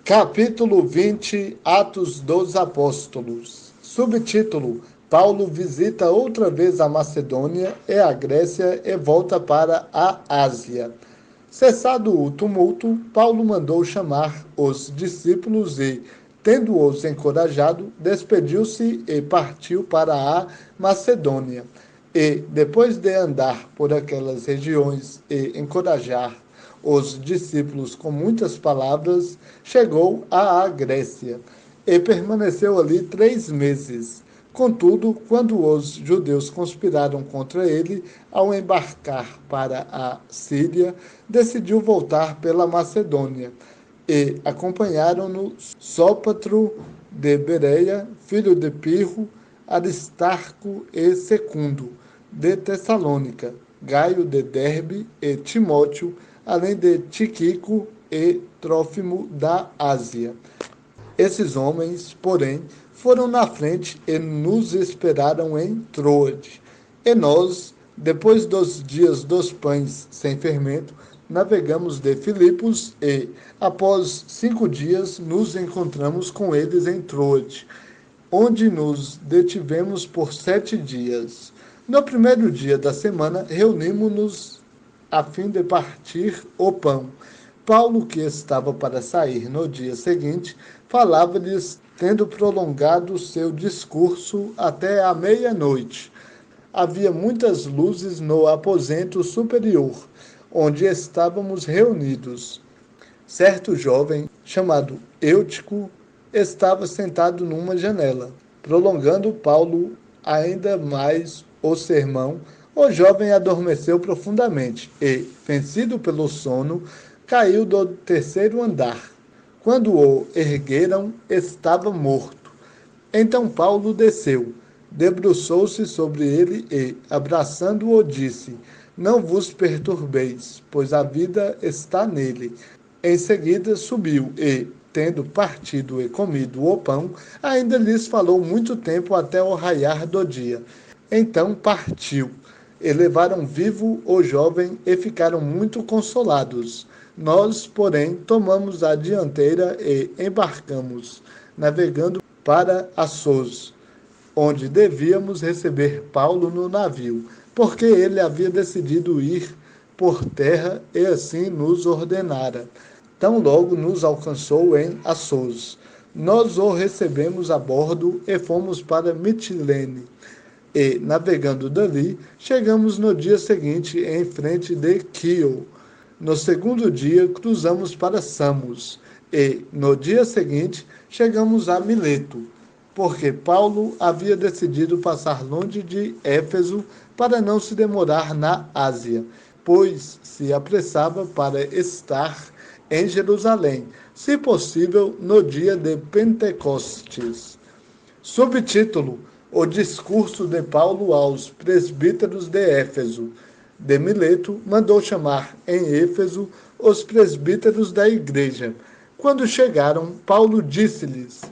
Capítulo 20, Atos dos Apóstolos. Subtítulo: Paulo visita outra vez a Macedônia e a Grécia e volta para a Ásia. Cessado o tumulto, Paulo mandou chamar os discípulos e, tendo-os encorajado, despediu-se e partiu para a Macedônia. E, depois de andar por aquelas regiões e encorajar os discípulos com muitas palavras, chegou à Grécia e permaneceu ali 3 meses. Contudo, quando os judeus conspiraram contra ele, ao embarcar para a Síria, decidiu voltar pela Macedônia. E acompanharam-no Sópatro de Bereia, filho de Pirro, Aristarco e Secundo, de Tessalônica, Gaio de Derbe e Timóteo, além de Tíquico e Trófimo da Ásia. Esses homens, porém, foram na frente e nos esperaram em Troade. E nós, depois dos dias dos pães sem fermento, navegamos de Filipos e, após 5 dias, nos encontramos com eles em Troade, onde nos detivemos por 7 dias. No primeiro dia da semana, reunimos-nos a fim de partir o pão. Paulo, que estava para sair no dia seguinte, falava-lhes, tendo prolongado seu discurso até a meia-noite. Havia muitas luzes no aposento superior, onde estávamos reunidos. Certo jovem, chamado Eutico, estava sentado numa janela. Prolongando Paulo ainda mais o sermão, o jovem adormeceu profundamente e, vencido pelo sono, caiu do 3º andar. Quando o ergueram, estava morto. Então Paulo desceu, debruçou-se sobre ele e, abraçando-o, disse: Não vos perturbeis, pois a vida está nele. Em seguida subiu e, tendo partido e comido o pão, ainda lhes falou muito tempo até o raiar do dia. Então partiu. E levaram vivo o jovem e ficaram muito consolados. Nós, porém, tomamos a dianteira e embarcamos, navegando para Assos, onde devíamos receber Paulo no navio, porque ele havia decidido ir por terra e assim nos ordenara. Tão logo nos alcançou em Assos. Nós o recebemos a bordo e fomos para Mitilene. E, navegando dali, chegamos no dia seguinte em frente de Quio. No segundo dia, cruzamos para Samos. E, no dia seguinte, chegamos a Mileto, porque Paulo havia decidido passar longe de Éfeso para não se demorar na Ásia, pois se apressava para estar em Jerusalém, se possível, no dia de Pentecostes. Subtítulo: O discurso de Paulo aos presbíteros de Éfeso. De Mileto, mandou chamar em Éfeso os presbíteros da igreja. Quando chegaram, Paulo disse-lhes: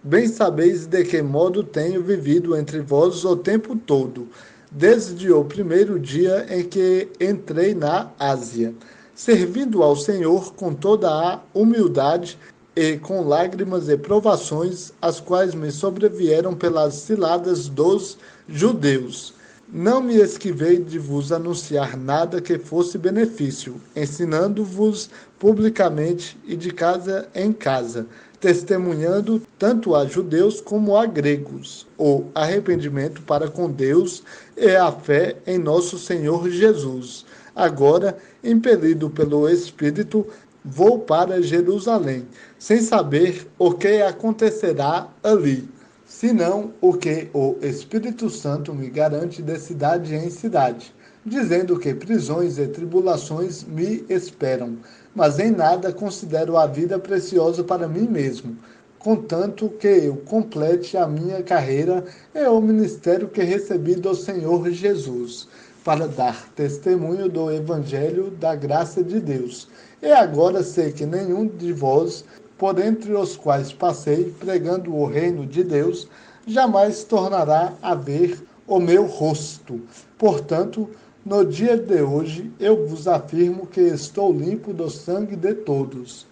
Bem sabeis de que modo tenho vivido entre vós o tempo todo, desde o primeiro dia em que entrei na Ásia, servindo ao Senhor com toda a humildade e com lágrimas e provações, as quais me sobrevieram pelas ciladas dos judeus. Não me esquivei de vos anunciar nada que fosse benefício, ensinando-vos publicamente e de casa em casa, testemunhando tanto a judeus como a gregos o arrependimento para com Deus e a fé em nosso Senhor Jesus. Agora, impelido pelo Espírito, vou para Jerusalém, sem saber o que acontecerá ali, senão o que o Espírito Santo me garante de cidade em cidade, dizendo que prisões e tribulações me esperam, mas em nada considero a vida preciosa para mim mesmo, contanto que eu complete a minha carreira e o ministério que recebi do Senhor Jesus, para dar testemunho do Evangelho da graça de Deus. E agora sei que nenhum de vós, por entre os quais passei, pregando o reino de Deus, jamais tornará a ver o meu rosto. Portanto, no dia de hoje, eu vos afirmo que estou limpo do sangue de todos.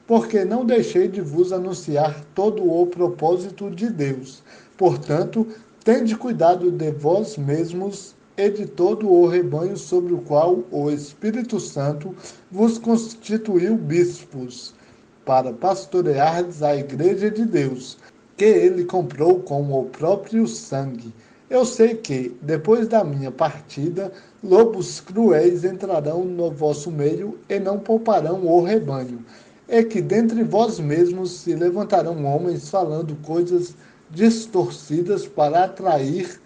porque não deixei de vos anunciar todo o propósito de Deus. Portanto, tende cuidado de vós mesmos e de todo o rebanho sobre o qual o Espírito Santo vos constituiu bispos, para pastoreardes a igreja de Deus, que ele comprou com o próprio sangue. Eu sei que, depois da minha partida, lobos cruéis entrarão no vosso meio e não pouparão o rebanho. É que dentre vós mesmos se levantarão homens falando coisas distorcidas para atrair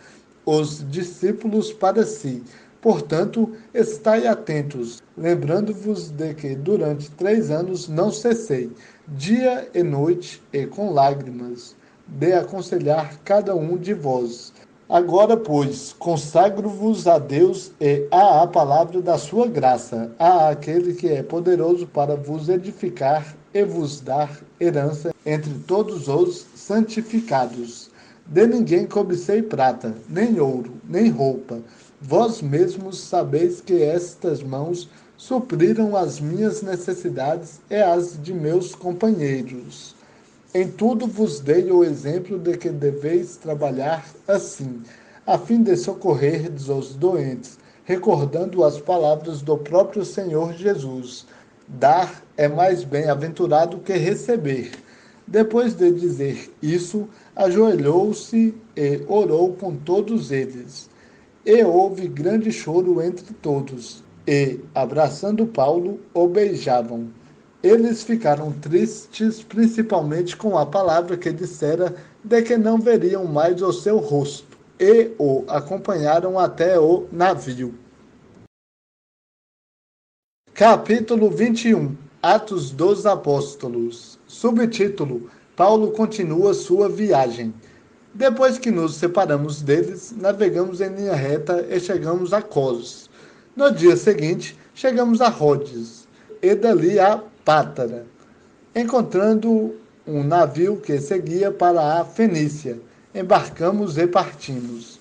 os discípulos para si. Portanto, estai atentos, lembrando-vos de que durante 3 anos não cessei, dia e noite e com lágrimas, de aconselhar cada um de vós. Agora, pois, consagro-vos a Deus e à palavra da sua graça, a aquele que é poderoso para vos edificar e vos dar herança entre todos os santificados. De ninguém cobicei prata, nem ouro, nem roupa. Vós mesmos sabeis que estas mãos supriram as minhas necessidades e as de meus companheiros. Em tudo vos dei o exemplo de que deveis trabalhar assim, a fim de socorrerdes os doentes, recordando as palavras do próprio Senhor Jesus. Dar é mais bem-aventurado que receber. Depois de dizer isso, ajoelhou-se e orou com todos eles. E houve grande choro entre todos, e, abraçando Paulo, o beijavam. Eles ficaram tristes, principalmente com a palavra que dissera de que não veriam mais o seu rosto, e o acompanharam até o navio. Capítulo 21. Atos dos Apóstolos. Subtítulo: Paulo continua sua viagem. Depois que nos separamos deles, navegamos em linha reta e chegamos a Cos. No dia seguinte, chegamos a Rhodes, e dali a Pátara, encontrando um navio que seguia para a Fenícia. Embarcamos e partimos.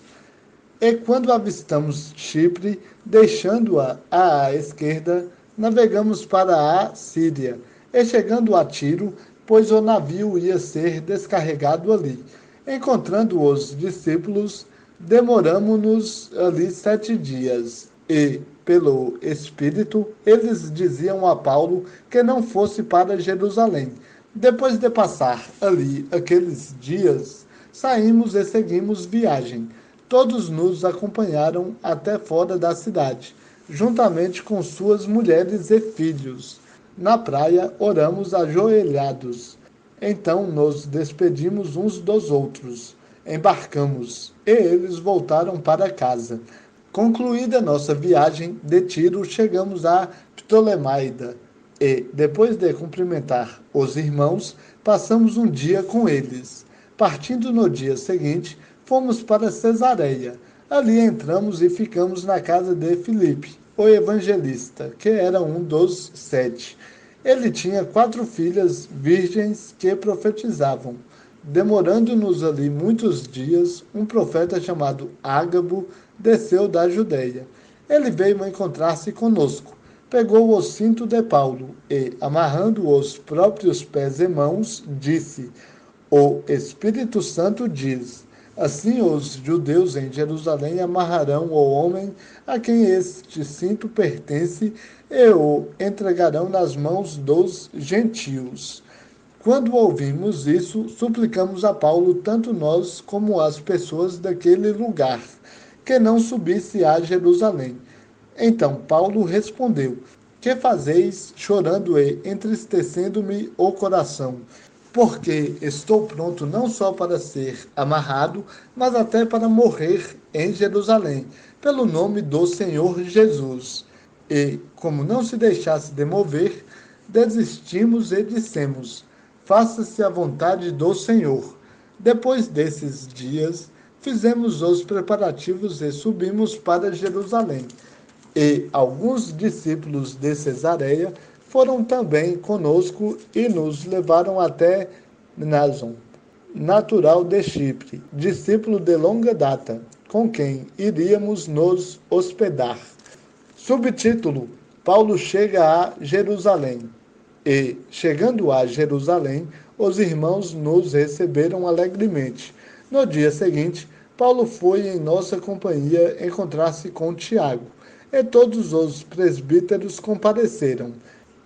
E quando avistamos Chipre, deixando-a à esquerda, navegamos para a Síria, e chegando a Tiro, pois o navio ia ser descarregado ali. Encontrando os discípulos, demoramo-nos ali 7 dias, e, pelo Espírito, eles diziam a Paulo que não fosse para Jerusalém. Depois de passar ali aqueles dias, saímos e seguimos viagem. Todos nos acompanharam até fora da cidade, juntamente com suas mulheres e filhos. Na praia, oramos ajoelhados. Então nos despedimos uns dos outros, embarcamos, e eles voltaram para casa. Concluída nossa viagem de Tiro, chegamos a Ptolemaida, e, depois de cumprimentar os irmãos, passamos um dia com eles. Partindo no dia seguinte, fomos para Cesareia. Ali entramos e ficamos na casa de Filipe, o evangelista, que era um dos 7. Ele tinha 4 filhas virgens que profetizavam. Demorando-nos ali muitos dias, um profeta chamado Ágabo desceu da Judeia. Ele veio encontrar-se conosco. Pegou o cinto de Paulo e, amarrando os próprios pés e mãos, disse: O Espírito Santo diz: assim os judeus em Jerusalém amarrarão o homem a quem este cinto pertence e o entregarão nas mãos dos gentios. Quando ouvimos isso, suplicamos a Paulo, tanto nós como as pessoas daquele lugar, que não subisse a Jerusalém. Então Paulo respondeu: que fazeis chorando e entristecendo-me o coração? Porque estou pronto não só para ser amarrado, mas até para morrer em Jerusalém, pelo nome do Senhor Jesus. E, como não se deixasse de mover, desistimos e dissemos: faça-se a vontade do Senhor. Depois desses dias, fizemos os preparativos e subimos para Jerusalém. E alguns discípulos de Cesareia foram também conosco e nos levaram até Mnason, natural de Chipre, discípulo de longa data, com quem iríamos nos hospedar. Subtítulo: Paulo chega a Jerusalém. E, chegando a Jerusalém, os irmãos nos receberam alegremente. No dia seguinte, Paulo foi em nossa companhia encontrar-se com Tiago, e todos os presbíteros compareceram.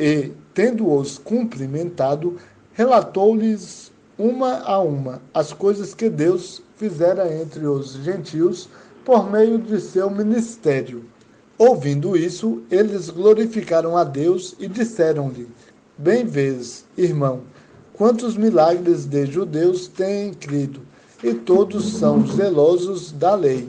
E, tendo-os cumprimentado, relatou-lhes uma a uma as coisas que Deus fizera entre os gentios por meio de seu ministério. Ouvindo isso, eles glorificaram a Deus e disseram-lhe: Bem vês, irmão, quantos milagres de judeus têm crido, e todos são zelosos da lei.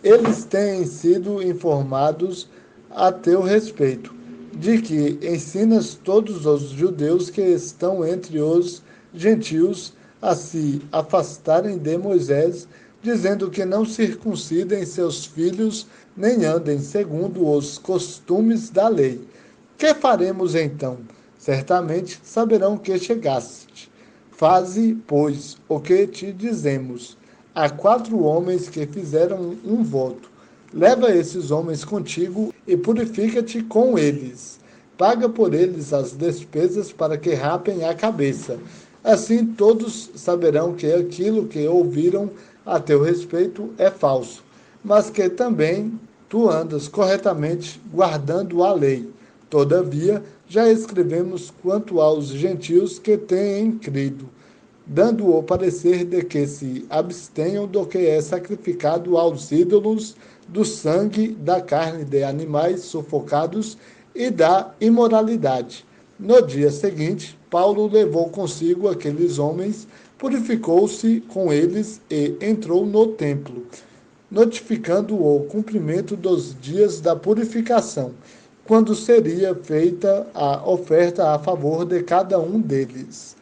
Eles têm sido informados a teu respeito, de que ensinas todos os judeus que estão entre os gentios a se afastarem de Moisés, dizendo que não circuncidem seus filhos, nem andem segundo os costumes da lei. Que faremos então? Certamente saberão que chegaste. Faze, pois, o que te dizemos. Há 4 homens que fizeram um voto. Leva esses homens contigo e purifica-te com eles. Paga por eles as despesas para que rapem a cabeça. Assim todos saberão que aquilo que ouviram a teu respeito é falso, mas que também tu andas corretamente guardando a lei. Todavia, já escrevemos quanto aos gentios que têm crido, dando o parecer de que se abstenham do que é sacrificado aos ídolos, do sangue, da carne de animais sufocados e da imoralidade. No dia seguinte, Paulo levou consigo aqueles homens, purificou-se com eles e entrou no templo, notificando o cumprimento dos dias da purificação, quando seria feita a oferta a favor de cada um deles.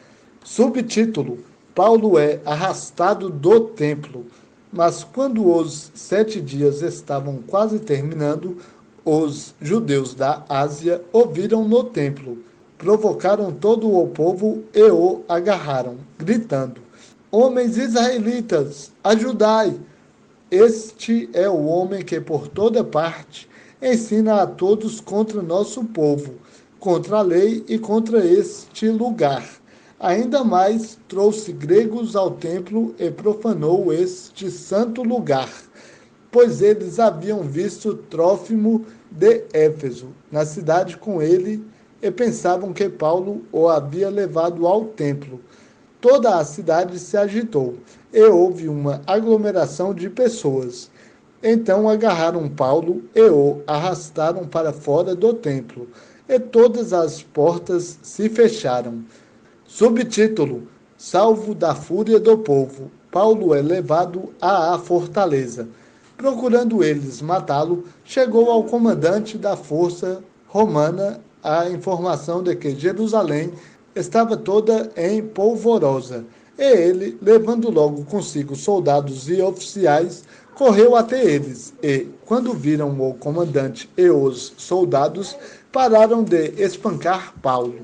Subtítulo: Paulo é arrastado do templo. Mas quando os 7 dias estavam quase terminando, os judeus da Ásia o viram no templo, provocaram todo o povo e o agarraram, gritando: Homens israelitas, ajudai! Este é o homem que por toda parte ensina a todos contra nosso povo, contra a lei e contra este lugar. Ainda mais trouxe gregos ao templo e profanou este santo lugar, pois eles haviam visto Trófimo de Éfeso na cidade com ele e pensavam que Paulo o havia levado ao templo. Toda a cidade se agitou e houve uma aglomeração de pessoas. Então agarraram Paulo e o arrastaram para fora do templo, e todas as portas se fecharam. Subtítulo: Salvo da fúria do povo, Paulo é levado à fortaleza. Procurando eles matá-lo, chegou ao comandante da força romana a informação de que Jerusalém estava toda em polvorosa, e ele, levando logo consigo soldados e oficiais, correu até eles, e, quando viram o comandante e os soldados, pararam de espancar Paulo.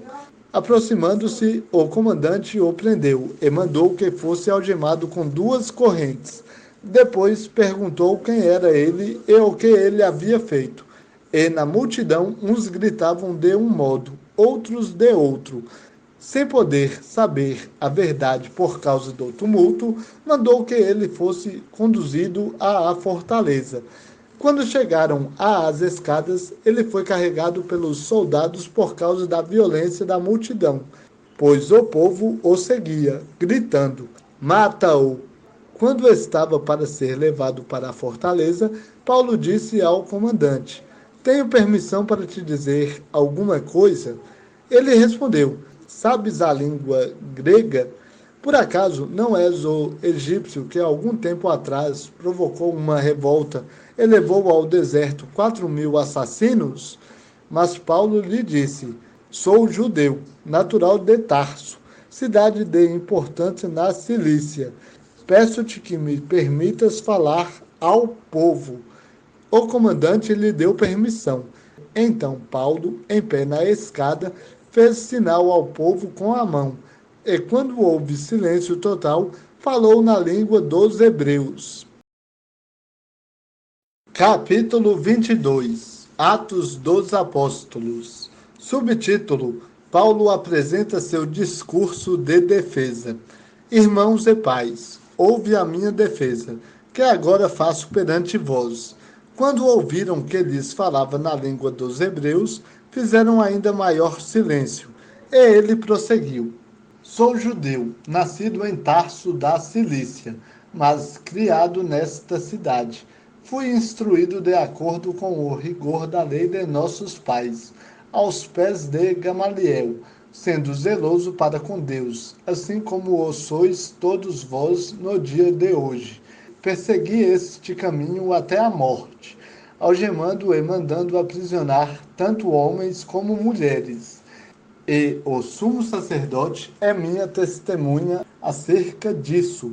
Aproximando-se, o comandante o prendeu e mandou que fosse algemado com 2 correntes. Depois perguntou quem era ele e o que ele havia feito. E na multidão uns gritavam de um modo, outros de outro. Sem poder saber a verdade por causa do tumulto, mandou que ele fosse conduzido à fortaleza. Quando chegaram às escadas, ele foi carregado pelos soldados por causa da violência da multidão, pois o povo o seguia, gritando: Mata-o! Quando estava para ser levado para a fortaleza, Paulo disse ao comandante: Tenho permissão para te dizer alguma coisa? Ele respondeu: Sabes a língua grega? Por acaso não és o egípcio que algum tempo atrás provocou uma revolta e levou ao deserto 4.000 assassinos? Mas Paulo lhe disse: Sou judeu, natural de Tarso, cidade de importância na Cilícia. Peço-te que me permitas falar ao povo. O comandante lhe deu permissão. Então Paulo, em pé na escada, fez sinal ao povo com a mão, e quando houve silêncio total, falou na língua dos hebreus. Capítulo 22. Atos dos Apóstolos. Subtítulo: Paulo apresenta seu discurso de defesa. Irmãos e pais, ouve a minha defesa, que agora faço perante vós. Quando ouviram que lhes falava na língua dos hebreus, fizeram ainda maior silêncio. E ele prosseguiu: Sou judeu, nascido em Tarso da Cilícia, mas criado nesta cidade. Fui instruído de acordo com o rigor da lei de nossos pais, aos pés de Gamaliel, sendo zeloso para com Deus, assim como o sois todos vós no dia de hoje. Persegui este caminho até a morte, algemando e mandando aprisionar tanto homens como mulheres. E o sumo sacerdote é minha testemunha acerca disso,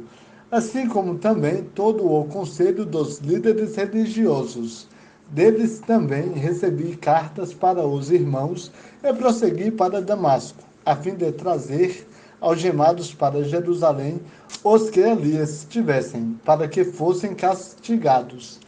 assim como também todo o conselho dos líderes religiosos. Deles também recebi cartas para os irmãos e prossegui para Damasco, a fim de trazer algemados para Jerusalém os que ali estivessem, para que fossem castigados.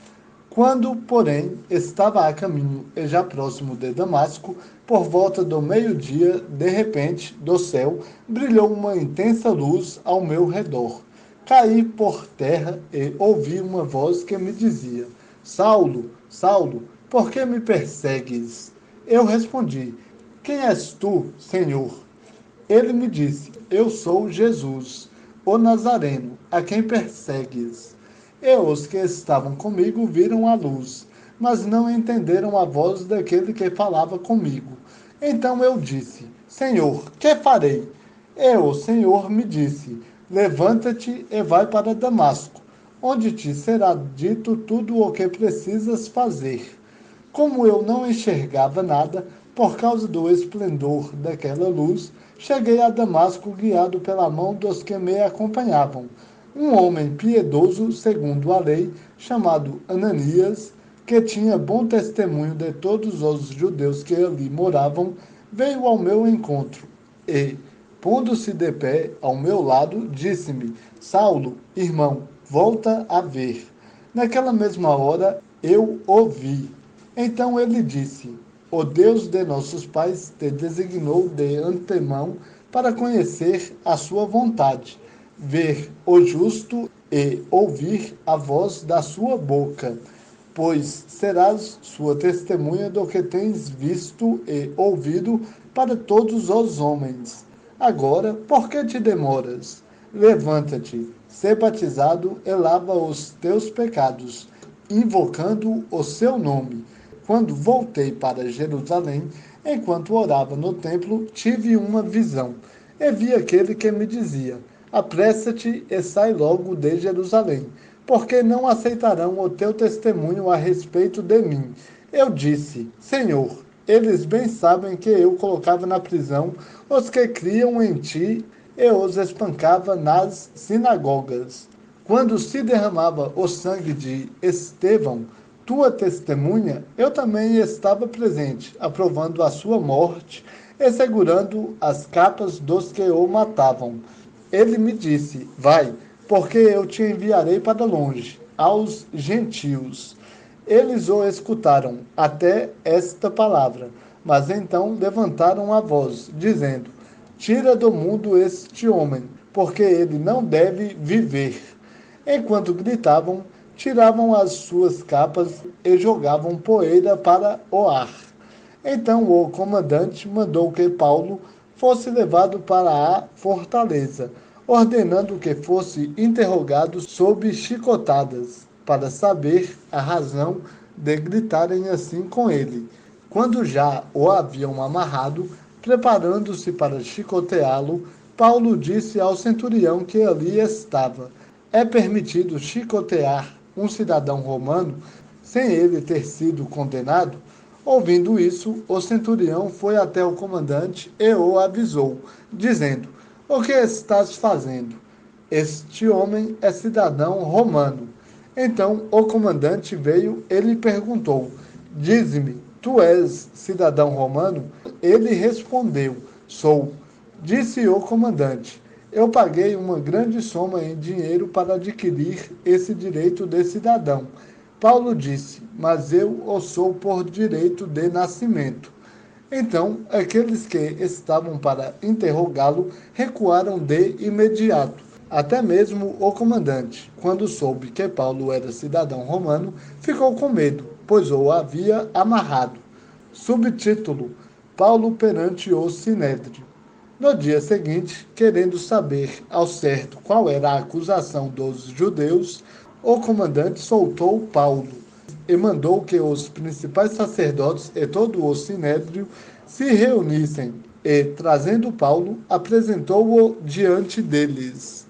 Quando, porém, estava a caminho e já próximo de Damasco, por volta do meio-dia, de repente, do céu, brilhou uma intensa luz ao meu redor. Caí por terra e ouvi uma voz que me dizia: Saulo, Saulo, por que me persegues? Eu respondi: Quem és tu, Senhor? Ele me disse: Eu sou Jesus, o Nazareno, a quem persegues. E os que estavam comigo viram a luz, mas não entenderam a voz daquele que falava comigo. Então eu disse: Senhor, que farei? E o Senhor me disse: Levanta-te e vai para Damasco, onde te será dito tudo o que precisas fazer. Como eu não enxergava nada, por causa do esplendor daquela luz, cheguei a Damasco guiado pela mão dos que me acompanhavam. Um homem piedoso, segundo a lei, chamado Ananias, que tinha bom testemunho de todos os judeus que ali moravam, veio ao meu encontro e, pondo-se de pé ao meu lado, disse-me: Saulo, irmão, volta a ver. Naquela mesma hora eu ouvi. Então ele disse: O Deus de nossos pais te designou de antemão para conhecer a sua vontade, ver o justo e ouvir a voz da sua boca, pois serás sua testemunha do que tens visto e ouvido para todos os homens. Agora, por que te demoras? Levanta-te, sê batizado e lava os teus pecados, invocando o seu nome. Quando voltei para Jerusalém, enquanto orava no templo, tive uma visão. E vi aquele que me dizia: Apressa-te e sai logo de Jerusalém, porque não aceitarão o teu testemunho a respeito de mim. Eu disse: Senhor, eles bem sabem que eu colocava na prisão os que criam em ti e os espancava nas sinagogas. Quando se derramava o sangue de Estevão, tua testemunha, eu também estava presente, aprovando a sua morte e segurando as capas dos que o matavam. Ele me disse: Vai, porque eu te enviarei para longe, aos gentios. Eles o escutaram até esta palavra, mas então levantaram a voz, dizendo: Tira do mundo este homem, porque ele não deve viver. Enquanto gritavam, tiravam as suas capas e jogavam poeira para o ar. Então o comandante mandou que Paulo fosse levado para a fortaleza, ordenando que fosse interrogado sob chicotadas, para saber a razão de gritarem assim com ele. Quando já o haviam amarrado, preparando-se para chicoteá-lo, Paulo disse ao centurião que ali estava: É permitido chicotear um cidadão romano sem ele ter sido condenado? Ouvindo isso, o centurião foi até o comandante e o avisou, dizendo: O que estás fazendo? Este homem é cidadão romano. Então o comandante veio e lhe perguntou: Dize-me, tu és cidadão romano? Ele respondeu: Sou. Disse o comandante: Eu paguei uma grande soma em dinheiro para adquirir esse direito de cidadão. Paulo disse: Mas eu o sou por direito de nascimento. Então, aqueles que estavam para interrogá-lo recuaram de imediato. Até mesmo o comandante, quando soube que Paulo era cidadão romano, ficou com medo, pois o havia amarrado. Subtítulo: Paulo perante o Sinédrio. No dia seguinte, querendo saber ao certo qual era a acusação dos judeus, o comandante soltou Paulo e mandou que os principais sacerdotes e todo o sinédrio se reunissem e, trazendo Paulo, apresentou-o diante deles.